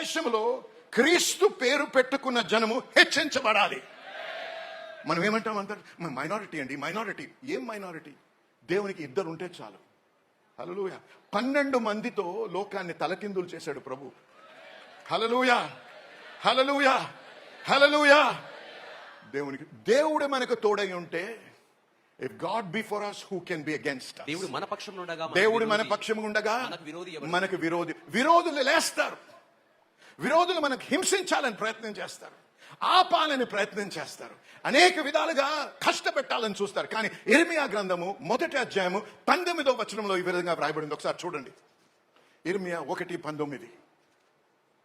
దేశంలో క్రీస్తు పేరు పెట్టుకున్న జనము హెచ్చించబడాలి. మనం ఏమంటాం అంటారు, మైనారిటీ అండి, మైనారిటీ. ఏం మైనారిటీ? దేవునికి 2 ఉంటే చాలు. హల్లెలూయా. 12 మందితో లోకాన్ని తలకిందులు చేశాడు ప్రభు. హల్లెలూయా, హల్లెలూయా, హల్లెలూయా. దేవుడు మనకు తోడై ఉంటే, if God be for us, who can be against us? దేవుడు మన పక్షంలో ఉండగా మనకు విరోధులు లేస్తారు. విరోధులు మనకు హింసించాలని ప్రయత్నం చేస్తారు, ఆపాలని ప్రయత్నం చేస్తారు, అనేక విధాలుగా కష్టపెట్టాలని చూస్తారు. కానీ ఇర్మియా గ్రంథము 1వ అధ్యాయము 19వ వచనంలో ఈ విధంగా వ్రాయబడింది. ఒకసారి చూడండి. ఇర్మియా 1:19.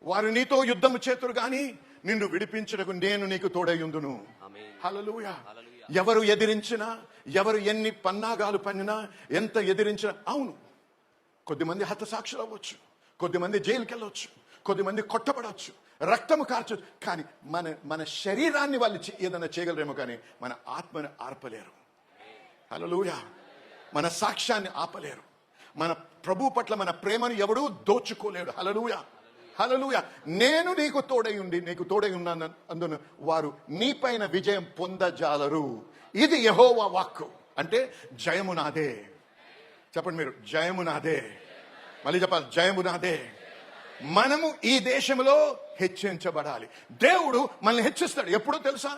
వారు నీతో యుద్ధము చేతురు గాని నిన్ను విడిపించుటకు నేను నీకు తోడయ్యుందును. హల్లెలూయా. ఎవరు ఎదిరించినా, ఎవరు ఎన్ని పన్నాగాలు పన్నినా, ఎంత ఎదిరించినా, అవును, కొద్దిమంది హతసాక్షులు అవ్వచ్చు, కొద్దిమంది జైలుకి వెళ్ళవచ్చు, కొద్దిమంది కొట్టబడవచ్చు, రక్తము కార్చు. కానీ మన శరీరాన్ని వాళ్ళు ఏదైనా చేయగలరేమో, కానీ మన ఆత్మను ఆర్పలేరు. హల్లెలూయా. మన సాక్ష్యాన్ని ఆపలేరు. మన ప్రభు పట్ల మన ప్రేమను ఎవడూ దోచుకోలేడు. హల్లెలూయా, హల్లెలూయా. నేను నీకు తోడై ఉన్నాను అందున వారు నీపైన విజయం పొందజాలరు. ఇది యెహోవా వాక్కు. అంటే జయము నాదే. చెప్పండి మీరు, జయము నాదే. మళ్ళీ చెప్పాలి, జయము నాదే. మనము ఈ దేశంలో హెచ్చించబడాలి. దేవుడు మనల్ని హెచ్చిస్తాడు. ఎప్పుడో తెలుసా?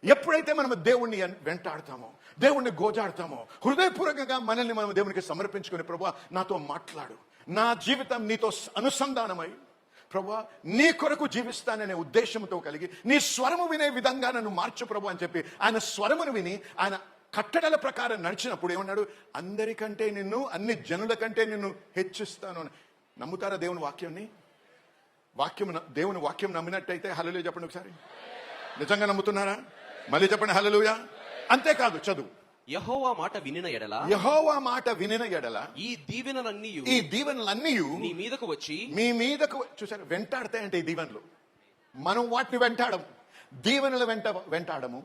ఎప్పుడైతే మనం దేవుణ్ణి వెంటాడతామో, దేవుణ్ణి గోజాడతామో, హృదయపూర్వకంగా మనల్ని మనం దేవునికి సమర్పించుకుని, ప్రభువా నాతో మాట్లాడు, నా జీవితం నీతో అనుసంధానమై ప్రభువా నీ కొరకు జీవిస్తాననే ఉద్దేశంతో కలిగి, నీ స్వరము వినే విధంగా నన్ను మార్చు ప్రభు అని చెప్పి ఆయన స్వరమును విని ఆయన కట్టడల ప్రకారం నడిచినప్పుడు ఏమన్నాడు? అందరికంటే నిన్ను, అన్ని జనుల కంటే నిన్ను హెచ్చిస్తాను అని. నమ్ముతారా దేవుని వాక్యాన్ని? దేవుని వాక్యం నమ్మినట్టయితే హల్లెలూయా చెప్పండి ఒకసారి. నిజంగా నమ్ముతున్నారా? మళ్ళీ చెప్పండి హల్లెలూయా. అంతేకాదు, చదువు. యెహోవా మాట వినిన ఎడల ఈ దీవెనలన్నీ మీ మీదకు చూసారు, వెంటాడతాయంటే ఈ దీవెనలు. మనం వాటిని వెంటాడము, దీవెనలు వెంటాడము,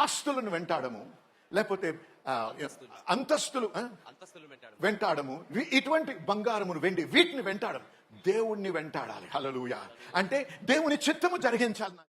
ఆస్తులను వెంటాడము, లేకపోతే అంతస్తులు వెంటాడము, ఇటువంటి బంగారమును, వెండి, వీటిని వెంటాడము. దేవుణ్ణి వెంటాడాలి. హల్లెలూయా. అంటే దేవుని చిత్తము జరిగించాలి.